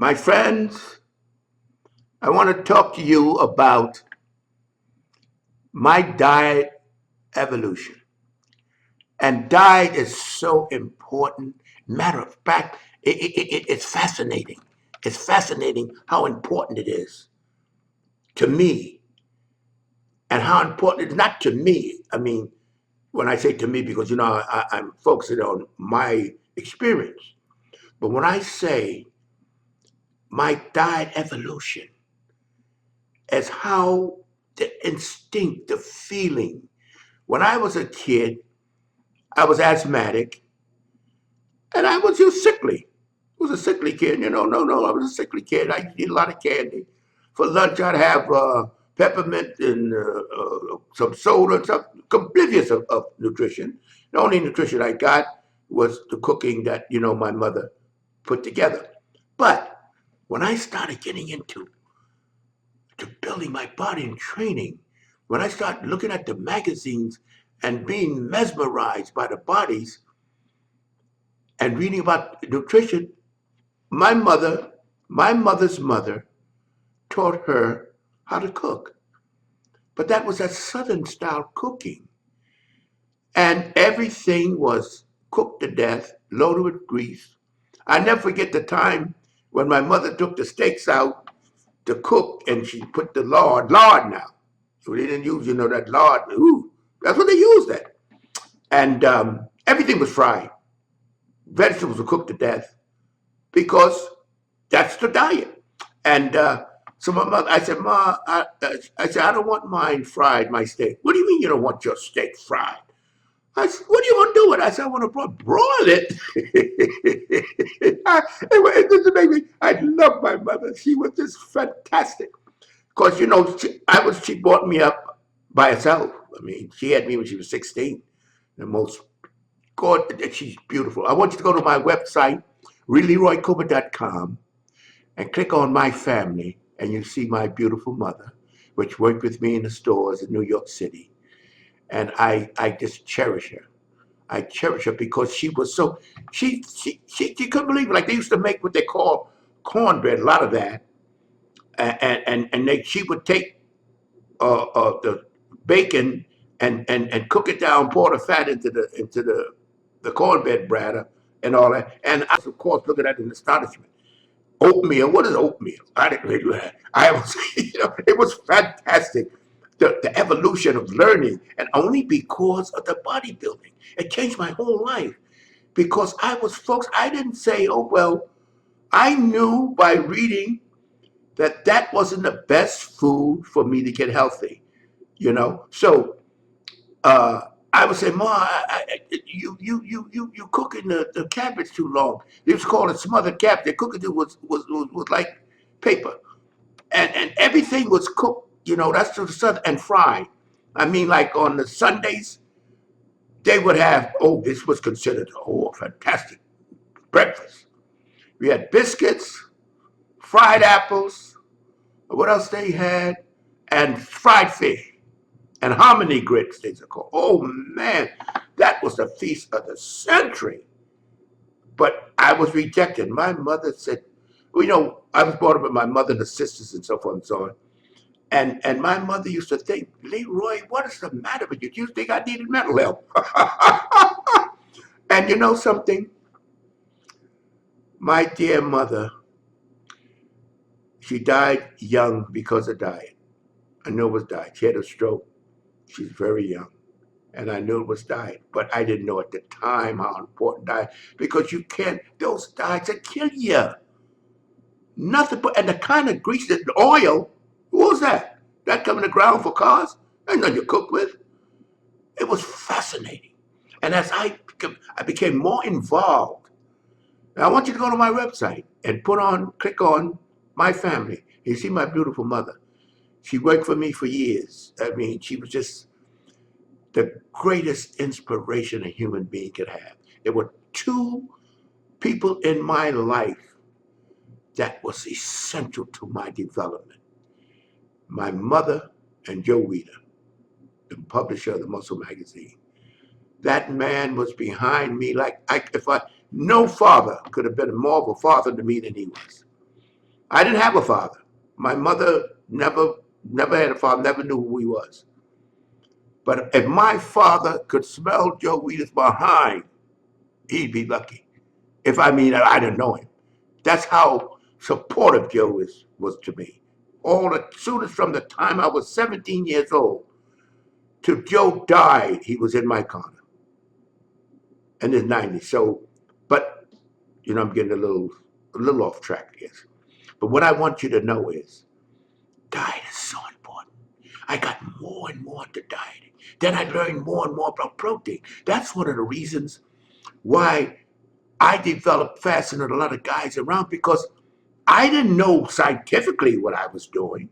My friends, I want to talk to you about my diet evolution. And diet is so important. Matter of fact, it's fascinating. It's fascinating how important it is to me and how important it's not to me. I mean, when I say to me, because, I'm focusing on my experience. But when I say my diet evolution, is how the instinct, the feeling. When I was a kid, I was asthmatic and I was just sickly. I was a sickly kid, no, I was a sickly kid. I eat a lot of candy. For lunch, I'd have peppermint and some soda and stuff, oblivious of nutrition. The only nutrition I got was the cooking that, my mother put together. But when I started getting into to building my body and training, when I started looking at the magazines and being mesmerized by the bodies and reading about nutrition, my mother, my mother's mother taught her how to cook. But that was that Southern style cooking. And everything was cooked to death, loaded with grease. I never forget the time when my mother took the steaks out to cook and she put the lard now. So they didn't use, that lard. Ooh, that's what they used that. And everything was fried. Vegetables were cooked to death because that's the diet. And so my mother, I said, Ma, I said, I don't want mine fried, my steak. What do you mean you don't want your steak fried? I said, what do you want to do with it? I said, I want to broil it. It just made me, I love my mother. She was just fantastic. Because, she brought me up by herself. I mean, she had me when she was 16. The most gorgeous, she's beautiful. I want you to go to my website, leroycooper.com, and click on my family, and you see my beautiful mother, which worked with me in the stores in New York City. And I just cherish her. I cherish her because she was so, she couldn't believe it. Like they used to make what they call cornbread, a lot of that. She would take the bacon and cook it down, pour the fat into the cornbread batter and all that. And I was, of course, looking at it in astonishment. Oatmeal, what is oatmeal? I didn't really. I was, it was fantastic. The evolution of learning, and only because of the bodybuilding, it changed my whole life. Because I was, folks, I didn't say, oh well, I knew by reading that that wasn't the best food for me to get healthy. So uh, I would say, Ma, you cooking the cabbage too long. They was calling it smothered cabbage. The cooking it was like paper, and everything was cooked. That's to the sun and fried. I mean, like on the Sundays, they would have. Oh, this was considered a fantastic breakfast. We had biscuits, fried apples. What else they had? And fried fish. And hominy grits, they are called. Oh man, that was the feast of the century. But I was rejected. My mother said, well, I was brought up with my mother and the sisters and so forth and so on. And my mother used to think, Leroy, what is the matter with you? Do you think I needed mental help? And you know something? My dear mother, she died young because of diet. I know it was diet. She had a stroke. She's very young. And I knew it was diet, but I didn't know at the time how important diet, because you can't, those diets that kill you. Nothing but, and the kind of grease, the oil, what was that? That come in the ground for cars? Ain't nothing you cook with. It was fascinating. And as I became more involved, and I want you to go to my website and click on my family. You see my beautiful mother. She worked for me for years. I mean, she was just the greatest inspiration a human being could have. There were two people in my life that was essential to my development. My mother and Joe Weider, the publisher of the Muscle magazine. That man was behind me like no father could have been more of a father to me than he was. I didn't have a father. My mother never had a father, never knew who he was. But if my father could smell Joe Wheeler's behind, he'd be lucky. If I mean, I didn't know him. That's how supportive Joe was to me. All as soon as from the time I was 17 years old till Joe died, he was in my corner in his 90s. So, but I'm getting a little off track, I guess. But what I want you to know is diet is so important. I got more and more into dieting. Then I learned more and more about protein. That's one of the reasons why I developed faster than a lot of guys around, because I didn't know scientifically what I was doing,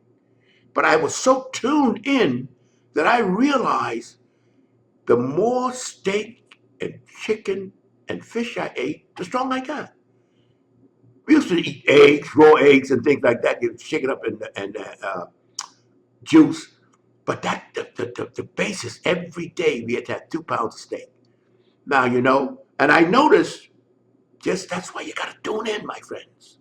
but I was so tuned in that I realized the more steak and chicken and fish I ate, the stronger I got. We used to eat eggs, raw eggs, and things like that. You shake it up and juice. But that the basis every day we had to have 2 pounds of steak. Now and I noticed just that's why you got to tune in, my friends.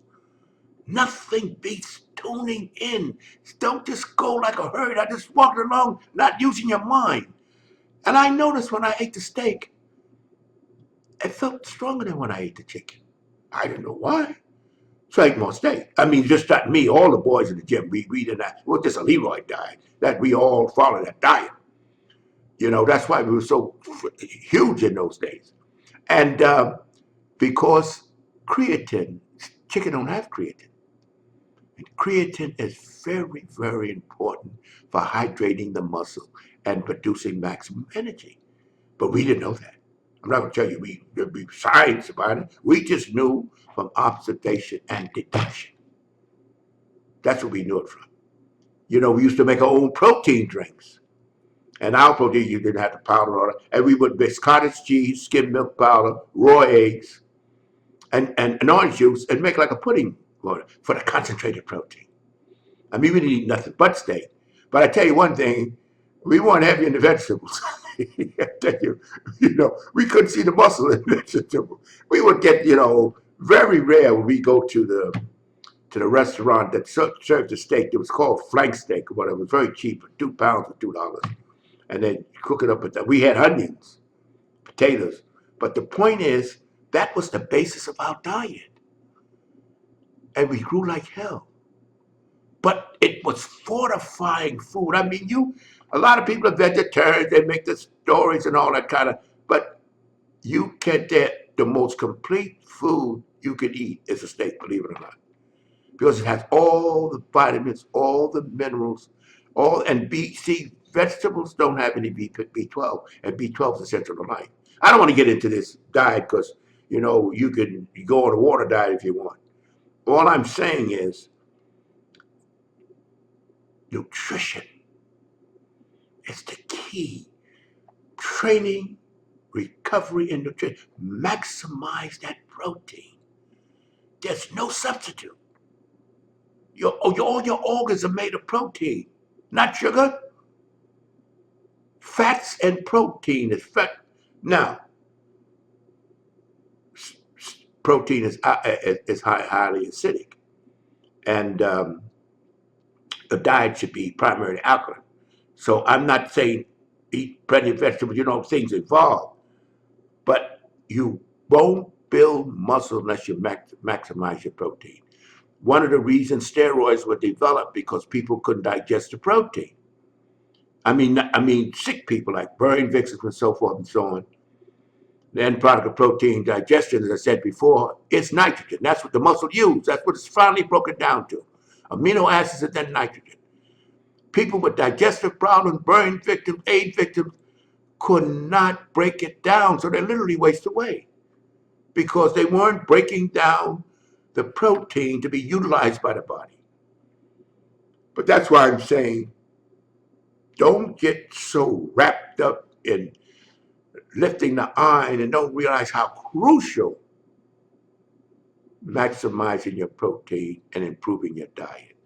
Nothing beats tuning in. Don't just go like a herd. I just walked along, not using your mind. And I noticed when I ate the steak, it felt stronger than when I ate the chicken. I didn't know why. So I ate more steak. I mean, just not me. All the boys in the gym, we did that. Well, just a Leroy diet. That we all followed that diet. That's why we were so huge in those days. And because creatine, chicken don't have creatine. And creatine is very, very important for hydrating the muscle and producing maximum energy. But we didn't know that. I'm not going to tell you we science about it. We just knew from observation and deduction. That's what we knew it from. We used to make our own protein drinks. And our protein, you didn't have to powder on it. And we would mix cottage cheese, skim milk powder, raw eggs, and orange juice and make like a pudding for the concentrated protein. I mean, we didn't eat nothing but steak. But I tell you one thing, we weren't heavy in the vegetables. I tell you, we couldn't see the muscle in the vegetables. We would get, very rare when we go to the restaurant that served the steak. It was called flank steak or whatever. It was very cheap, 2 pounds for $2. And then cook it up with that. We had onions, potatoes. But the point is, that was the basis of our diet. And we grew like hell. But it was fortifying food. I mean, a lot of people are vegetarians, they make the stories and all that kind of, but you can get the most complete food you can eat is a steak, believe it or not. Because it has all the vitamins, all the minerals, and see, vegetables don't have any B12, and B12 is essential to life. I don't want to get into this diet because, you go on a water diet if you want. All I'm saying is nutrition is the key. Training, recovery, and nutrition. Maximize that protein. There's no substitute. All your organs are made of protein, not sugar. Fats and protein is fat. Now, protein is highly acidic, and the diet should be primarily alkaline. So I'm not saying eat plenty of vegetables. Things evolve, but you won't build muscle unless you maximize your protein. One of the reasons steroids were developed because people couldn't digest the protein. I mean, sick people like burn victims and so forth and so on. The end product of protein digestion, as I said before, is nitrogen. That's what the muscle uses. That's what it's finally broken down to. Amino acids and then nitrogen. People with digestive problems, burn victims, AIDS victims, could not break it down. So they literally waste away because they weren't breaking down the protein to be utilized by the body. But that's why I'm saying don't get so wrapped up in lifting the iron and don't realize how crucial maximizing your protein and improving your diet.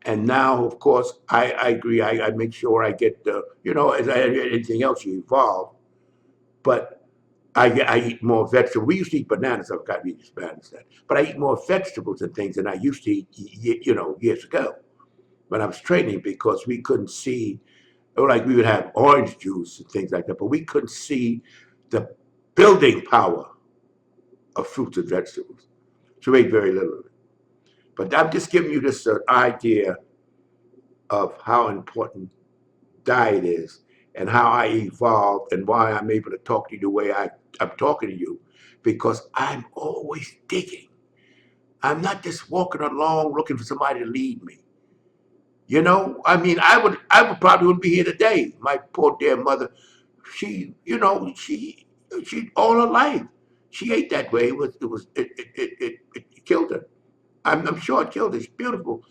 And now, of course, I agree. I make sure I get as anything else, you evolve. But I eat more vegetables. We used to eat bananas. I've got to eat bananas then. But I eat more vegetables and things than I used to eat, years ago when I was training because we couldn't see, or like we would have orange juice and things like that, but we couldn't see the building power of fruits and vegetables. So we ate very little of it. But I'm just giving you this idea of how important diet is and how I evolved and why I'm able to talk to you the way I'm talking to you because I'm always digging. I'm not just walking along looking for somebody to lead me. I mean, I would probably wouldn't be here today. My poor dear mother, she all her life, she ate that way. It killed her. I'm sure it killed her. It's beautiful,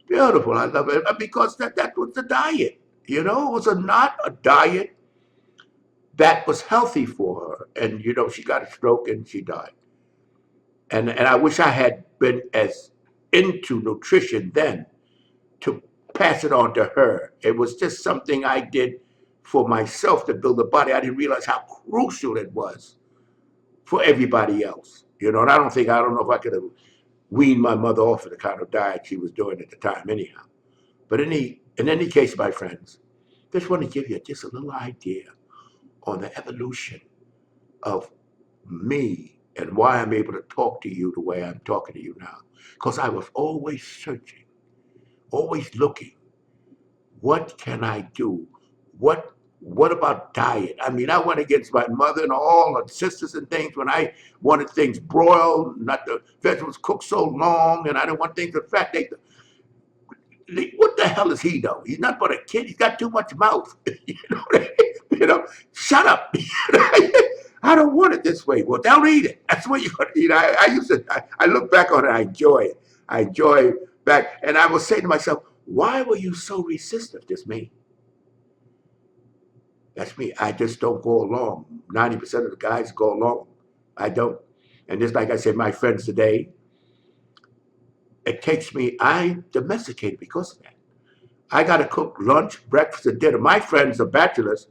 beautiful. I love it because that was the diet. It was not a diet that was healthy for her. And she got a stroke and she died. And I wish I had been as into nutrition then to pass it on to her. It was just something I did for myself to build a body. I didn't realize how crucial it was for everybody else. And I don't know if I could have weaned my mother off of the kind of diet she was doing at the time anyhow. But in any case, my friends, just want to give you just a little idea on the evolution of me and why I'm able to talk to you the way I'm talking to you now. Because I was always searching, always looking. What can I do? What about diet? I mean, I went against my mother and all her sisters and things when I wanted things broiled, not the vegetables cooked so long, and I didn't want things to fat. What the hell is he though? He's not but a kid. He's got too much mouth. Shut up. I don't want it this way. Well, don't eat it. That's what you're going to eat. I used to, I look back on it, I enjoy it. I enjoy back. And I will say to myself, why were you so resistant? Just me. That's me. I just don't go along. 90% of the guys go along. I don't. And just like I said, my friends today, it takes me, I domesticated because of that. I got to cook lunch, breakfast, and dinner. My friends are bachelors.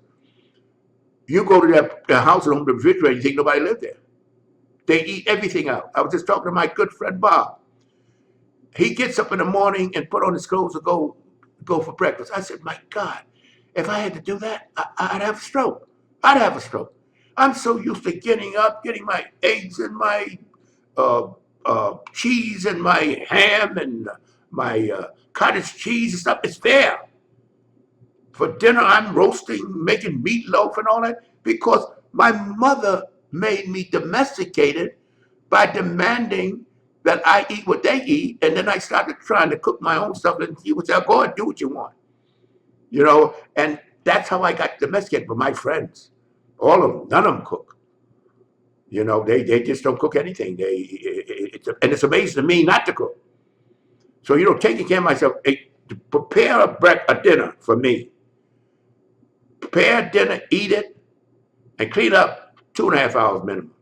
You go to their house and open the refrigerator, you think nobody lived there. They eat everything out. I was just talking to my good friend Bob. He gets up in the morning and put on his clothes to go for breakfast. I said, my God, if I had to do that, I'd have a stroke. I'd have a stroke. I'm so used to getting up, getting my eggs and my uh, cheese and my ham and my cottage cheese and stuff. It's there. For dinner, I'm roasting, making meatloaf and all that because my mother made me domesticated by demanding that I eat what they eat. And then I started trying to cook my own stuff and she would say, go and do what you want. And that's how I got domesticated with my friends. All of them, none of them cook. They just don't cook anything. And it's amazing to me not to cook. So, taking care of myself, to prepare a dinner for me, prepare dinner, eat it, and clean up 2.5 hours minimum.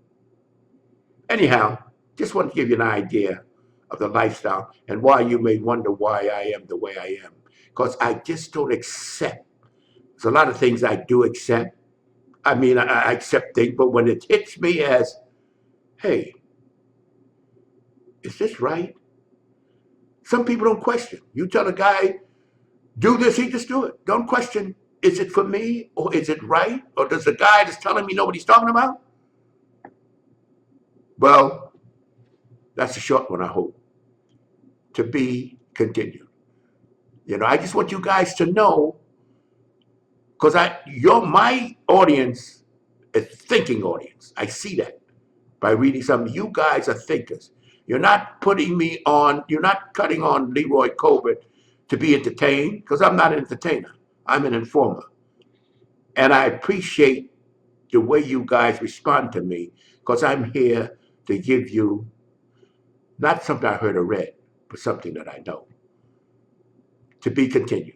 Anyhow, just want to give you an idea of the lifestyle and why you may wonder why I am the way I am. Because I just don't accept. There's a lot of things I do accept. I mean, I accept things, but when it hits me as, hey, is this right? Some people don't question. You tell a guy, do this, he just do it. Don't question, is it for me or is it right? Or does the guy that's telling me know what he's talking about? Well, that's a short one, I hope. To be continued. I just want you guys to know, because my audience is thinking audience. I see that by reading something. You guys are thinkers. You're not you're not cutting on Leroy Colbert to be entertained, because I'm not an entertainer. I'm an informer. And I appreciate the way you guys respond to me, because I'm here to give you not something I heard or read, but something that I know. To be continued.